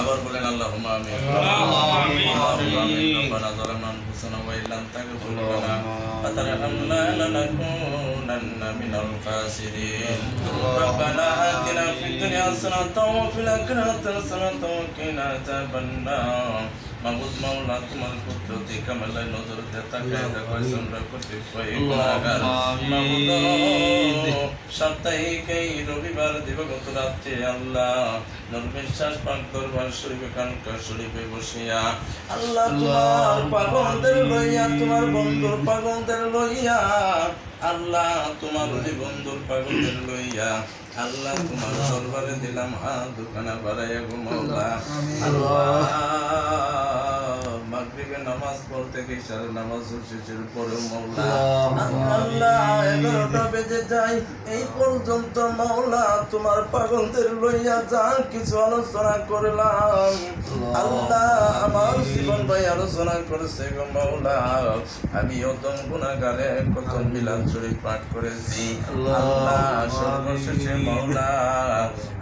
আবার বলেন আল্লাহুম্মা আমিন। রব্বানা যালামনা আনফুসানা ওয়া ইল্লাম তাগফির লানা ওয়া তারহামনা লানাকুনান্না মিনাল খাসিরিন। রব্বানা আতিনা ফিদ দুনিয়া হাসানাতাও ওয়া ফিল আখিরাতি হাসানাতাও ওয়া কিনা আযাবান নার। মাবুদ মাওলা তোমার কুদরতি কামালে নজর দিয়ে তাকায় দেখো আমরা কতিপয় গুনাহগার। মাবুদ সাপ্তাহিক এই রবিবার দিবাগত রাত্রে আল্লাহ নূর বিশ্বাস পাক দরবার শরীফে খানকাহ শরীফে বসিয়া আল্লাহ তোমার পাগলদের লইয়া তোমার বন্ধুর পাগলদের লইয়া আল্লাহ তোমার ওই বন্ধুর পাগলদের লইয়া আল্লাহ তোমার দরবারে দিলাম হাত দুখানা বাড়াইয়া গো মাওলা। আল্লাহ মাগরিবের নামাজ পড়তে গিয়ে ইশারের নামাজ শেষের পরেও মাওলা আল্লাহ 11টা বেজে যায় এই পর্যন্ত মাওলা তোমার পাগলদের লইয়া যা কিছু আলোচনা করলাম আল্লাহ আমার জীবন ভাই আলোচনা করেছে গো মাওলা। আমি অদম গুনাহগারে কত মিলাদ শরীফ পাঠ করেছি আল্লাহ সর্বশেষে মাওলা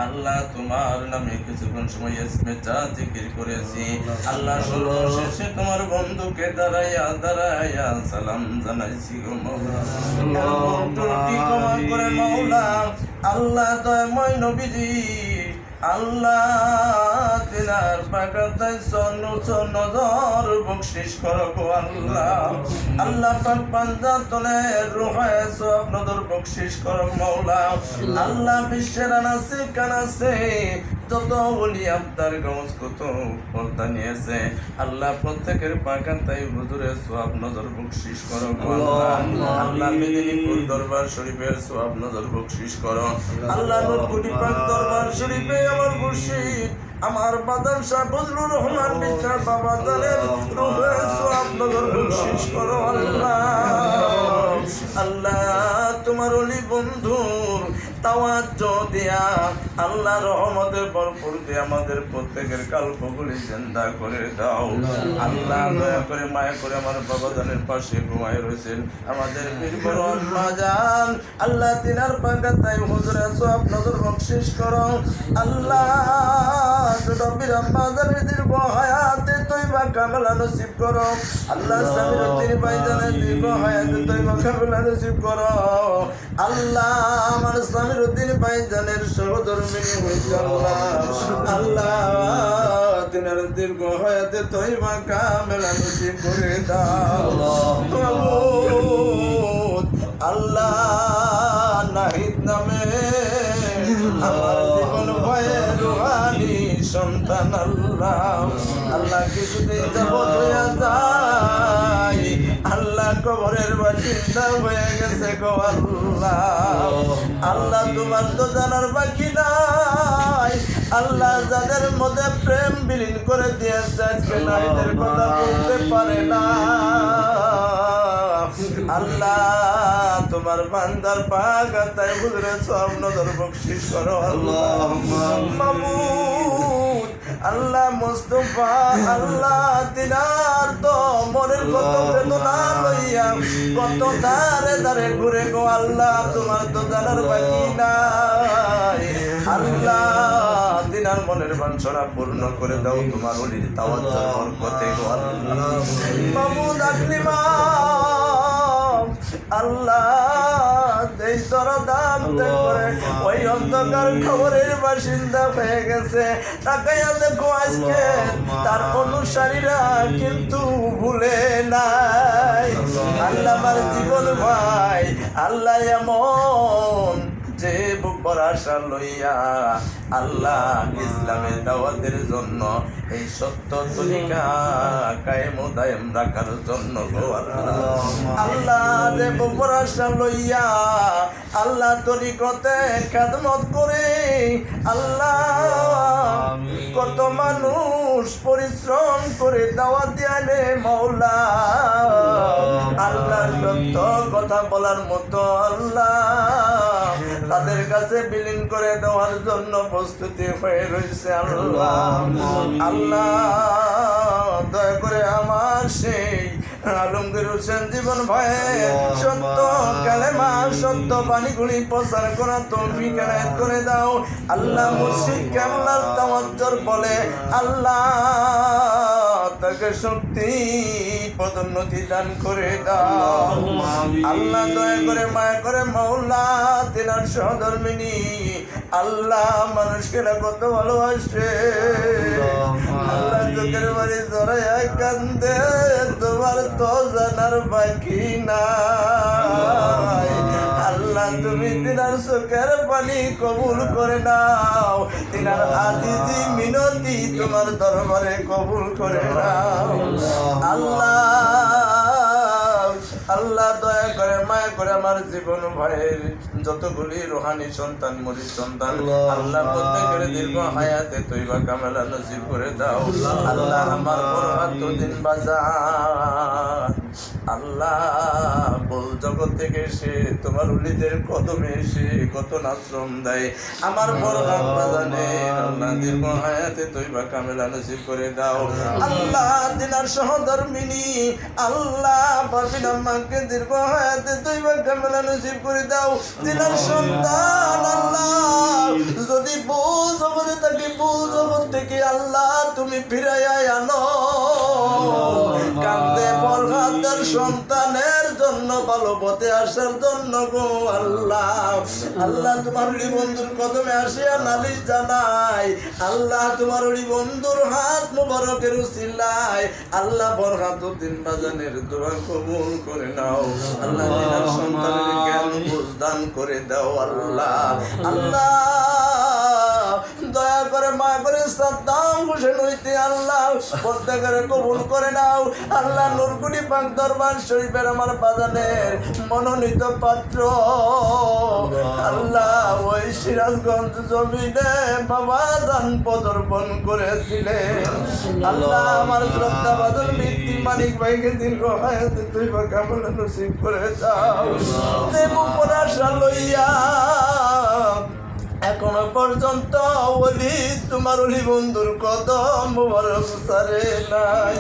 আল্লাহ তোমার নামে কিছুক্ষণ সময় ইসমে জিকির করেছি আল্লাহ সর্বশেষে তোমার বন্ধুকে দাঁড়াইয়া দাঁড়াইয়া সালাম জানাইছি গো মাওলা। ত্রুটি ক্ষমা করে মাওলা আল্লাহ দয়াময় নবীজি আল্লাহ তিনার পাকাতায় নজর বকশিশ করো গো আল্লাহ। আল্লাহ পাক পাঞ্জাতনে রুহায়ে সওয়াব নজর বকশিশ করো মাওলা। আল্লাহ বিশ্বের আনাসে কানাসে যত ওলি আবদার গৌস কত পর্দা নিয়েছে আল্লাহ প্রত্যেকের পাকাতায় হুজুরের সওয়াব নজর বকশিশ করো গো আল্লাহ। আল্লাহ মেদিনীপুর দরবার শরীফের সওয়াব নজর বকশিশ করো আল্লাহ। নূরকুটি পাক দরবার শরীফে আমার মুর্শিদ আমার বাদান শাহ ফজলুর রহমান বিশ্বাস বাবা জানের রূহে সওয়াব নজর বকশিশ করো আল্লাহ। আল্লাহ তোমার ওলি বন্ধুর তাওয়াজ্জু দিয়া আল্লাহ রহমতের ভরপুর দিয়ে আমাদের প্রত্যেকের কাল্পগুলি জিন্দা করে দাও আল্লাহ। দয়া করে মায়া করে আমার বাবা জানের পাশে ঘুমায় রয়েছেন আমাদের বীর বড় মাজান আল্লাহ তিনার পাকাতায় হুজুরের সওয়াব নজর বকশিশ করো আল্লাহ। রব্বির আম্মাদের দীর্ঘ হায়াতে তয়বা কামলা নসিব করো আল্লাহ। সামিরুদ্দিন ভাইজানের দীর্ঘ হায়াতে তয়বা কামলা নসিব করো আল্লাহ। আমার সামিরুদ্দিন ভাইজানের সহধর্মিনী হইতে আল্লাহ তিনার দীর্ঘ হায়াতে তয়বা কামলা নসিব করে দাও আল্লাহ। নাহিদ নামে আমার জীবন ভয়ে রুহানি সন্তান আল্লাহ আল্লাহ কিছুতেই যাব হইয়া যায় আল্লাহ কবরের বাসিন্দা হয়ে গেছে গো আল্লাহ। আল্লাহ তোমার তো জানার বাকি নাই আল্লাহ যাদের মধ্যে প্রেম বিলীন করে দিয়েছে আজকে নাহিদের কথা বলতে পারে না আল্লাহ। তোমার বান্দার পাগাতায় হুজুরের সওয়াব নজর বকশিশ করো আল্লাহ। মাবুদ আল্লাহ মুস্তাফা আল্লাহ তিনার তো মনের কত বেদনা লইয়া কত দারে দারে ঘুরে গো আল্লাহ তোমার তো জানার বাকি নাই আল্লাহ। তিনার মনের বাঞ্ছনা পূর্ণ করে দাও তোমার ওলির তাওয়াজ্জুর বরকতে গো আল্লাহ। মাবুদ আকলিমা আল্লাহ এই দরদাম করে ওই অন্ধকার খবরের বাসিন্দা হয়ে গেছে তাকাইয়া দেখো আজকে তার অনুসারীরা কিন্তু ভুলে নাই আল্লাহ। আমার জীবন ভাই আল্লাহ এমন যে বুকর আশা লইয়া আল্লাহ ইসলামের দাওয়াতের জন্য এই সত্য তরিকা কায়েম ও দায়েম রাখার জন্য গো আল্লাহ। আল্লাহ যে বুকর আশা লইয়া আল্লাহ তরিকতে খেদমত করে আল্লাহ কত মানুষ পরিশ্রম করে দাওয়াত আনে মাওলা আল্লাহ। সত্য কথা বলার মতো আল্লাহ তাদের কাছে বিলীন করে দেওয়ার জন্য প্রস্তুতি হয়ে রয়েছে আল্লাহ। আল্লাহ দয়া করে আমার সেই আলমগীর হোসেন জীবন ভাই সত্য কালেমা সত্য বাণীগুলি প্রচার করা তৌফিক এনায়েত করে দাও আল্লাহ। মুর্শিদ কেবলার তাওয়াজ্জুর বলে আল্লাহ তাকে শক্তি পদোন্নতি দান করে দাও আল্লাহ। দয়া করে মায়া করে মাওলা তিনার সহধর্মিনী আল্লাহ মানুষকে না কত ভালোবাসে আল্লাহ চোখের বাড়ি জড়াইয়া কান্দে তোমার তো জানার বাকি নাই আল্লাহ। তুমি তিনার চোখের পানি কবুল করে নাও তিনার আজিজি মিনতি তোমার দরবারে কবুল করে নাও আল্লাহ। আল্লাহ দয়া করে মায়া করে আমার জীবন ভাইয়ের যতগুলি রোহানি সন্তান মরিদ সন্তান আল্লাহ প্রত্যেকের দীর্ঘ হায়াতে তৈবা কামেলা নসিব করে দাও আল্লাহ। আমার দিন বাজার আল্লাহ বল জগৎ থেকে এসে তোমার উলিদের কদমে এসে কত নাশ্রম দেয় আমার বরহাত বাজানে আল্লাহ দীর্ঘ হায়াতে তৈবা কামেলা নসিব করে দাও আল্লাহ। দিনার সহধর্মিনী আল্লাহ পারবিন আম্মাকে দীর্ঘ হায়াতে তৈবা কামেলা নসিব করে দাও দিনার সন্তান আল্লাহ যদি ভুল জগতে থাকি ভুল জগৎ থেকে আল্লাহ তুমি ফিরাইয়া আনো কান্দে বরহাতের সন্তানের জন্য ভালো পথে আসার জন্য গো আল্লাহ। আল্লাহ তোমার ওই বন্ধুর কদমে আসিয়া নালিশ জানাই আল্লাহ। তোমার ওই বন্ধুর হাত মুবারকের উসিলায় আল্লাহ বরহাতুদ্দিন বাজানের দোয়া কবুল করে নাও আল্লাহ। তিনার সন্তানের জ্ঞান বুঝ দান করে দাও আল্লাহ। আল্লাহ দয়া করে মা করে সাদ্দাম হোসেন হইতে আল্লাহ প্রত্যেকের কবুল করে নাও আল্লাহ। নুরকুনি পাক দরবার শরীফের আমার বাজানের মনোনীত পাত্র আল্লাহ ওই সিরাজগঞ্জ জমিনে বাবা জান পদর্পণ করেছিলেন আল্লাহ। আমার শ্রদ্ধা বাদল মৃত্যু মানিক ভাইকে দীর্ঘ হায়াতে তুই বা কামনা নসিব করে দাও যে মুপরাশা লইয়া এখনো পর্যন্ত ওলি তোমার ওলি বন্ধুর কদম মুবারক সারে নাই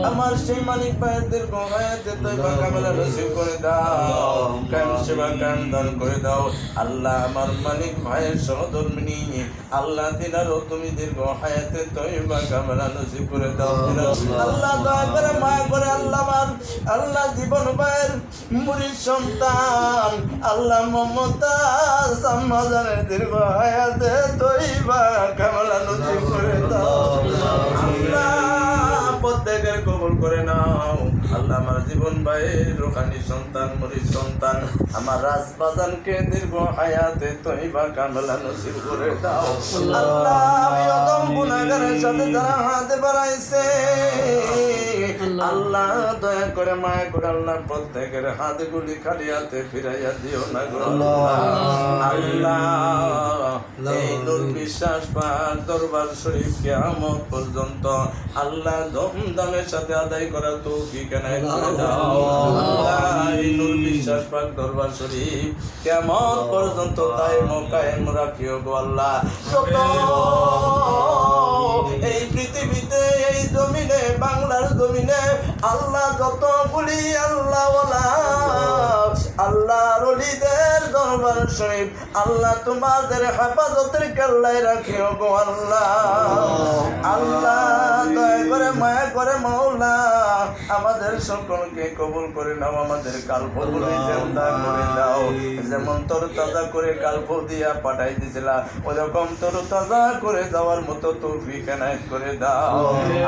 আমার সেই মানিক ভাইয়ের দীর্ঘ হায়াতে তয়বা কামেলা নসিব করে দাও কায়েম সেবা কায়েম দান করে দাও আল্লাহ। আমার মানিক ভাইয়ের সহধর্মিনী আল্লাহ তিনারও তুমি দীর্ঘ হায়াতে তয়বা কামেলা নসিব করে দাও আল্লাহ। দয়া করে মায়া করে আল্লাহ আমার আল্লাহ জীবন ভাইয়ের মুরিদ সন্তান আল্লাহ মমতা সাম্মাজানের দীর্ঘ হায়াতে তৈবা কামলা নসিব করে দাও আল্লাহ। প্রত্যেকের কবুল করে নাও আল্লাহ। আমার জীবন ভাইয়ের রুহানি সন্তান মুরিদ সন্তান আমার রাজবাজানকে দীর্ঘ হায়াতে তৈবা কামলা নসিব করে দাও আল্লাহ। আমি অদম গুনাহগারের সাথে যারা হাত বাড়াইছে আল্লাহ দয়া করে মায়া করে আল্লাহ প্রত্যেকের হাতগুলি খালি হাতে ফিরাইয়া দিও না গো আল্লাহ। এই নূর বিশ্বাস পাক দরবার শরীফ কিয়ামত পর্যন্ত আল্লাহ ধুমধামের সাথে আদায় করা তৌফিক এনায়েত করে দাও আল্লাহ। এই নূর বিশ্বাস পাক দরবার শরীফ কিয়ামত পর্যন্ত দায়েম ও কায়েম রাখিও গো আল্লাহ। যত এই পৃথিবীতে এই জমিনে বাংলার জমিনে আল্লাহ যতগুলি আল্লাহ আল্লাহর ওলিদের দরবার শরীফ আল্লাহ তোমাদের হেফাজতের কেল্লায় রাখিও গো আল্লাহ। আল্লাহ দয়া করে মায়া করে মাওলা আমাদের সকলকে কবুল করে নাও আমাদের কালপগুলি জিন্দা করে দাও যেমন তরতাজা করে কালপ দিয়া পাঠাই দিছিলা ওরকম তরতাজা করে যাওয়ার মতো তৌফিক এনায়েত করে দাও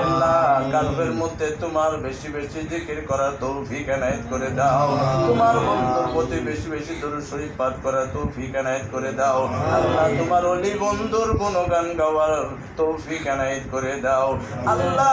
আল্লাহ। কালবের মধ্যে তোমার বেশি বেশি জিকির করার তৌফিক এনায়েত করে দাও তোমার বন্ধুর প্রতি বেশি বেশি দরুদ শরীফ পাঠ করার তৌফিক এনায়েত করে দাও আল্লাহ। তোমার ওলি বন্ধুর গুণগান গাওয়ার তৌফিক এনায়েত করে দাও আল্লাহ।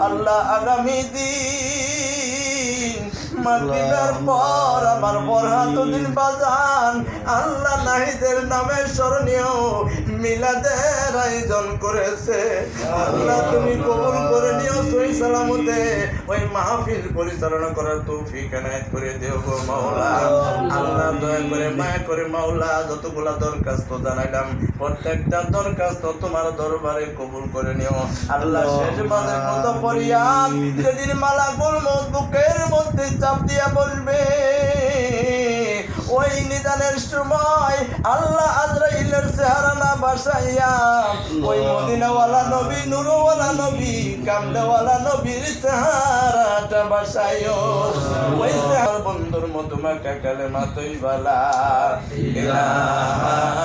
আল্লাহ আগামী দিন মাগরিবের পর আমার বরহাতুদ্দিন বাজান আল্লাহ নাহিদের নামে স্মরণীয় মিলাদের আয়োজন করেছে। আল্লাহ তুমি কবুল করে নিও, সহি সালামতে ওই মাহফিল পরিচালনা করার তৌফিক এনায়েত করে দিও গো মাওলা। আল্লাহ দয়া করে মায়া করে মাওলা যতগুলা দরখাস্ত জানাইলাম প্রত্যেকটা দরখাস্ত তোমার দরবারে কবুল করে নিও। আল্লাহ শেষ বারের মতো ফরিয়াদ, যেদিন মালাকুল মউত বুকের মধ্যে চাপ দিয়া বলবে ওই নিদানের সময় আল্লাহ আজরাইলের চেহারা না বাসাইয়া ওই মদিনাওয়ালা নবী, নূরওয়ালা নবী, কামলেওয়ালা নবীর চেহারাটা বাসাইও। ওই চেহারা বন্ধুর মতো মাকা কালেমা তৈবালা ইলাহা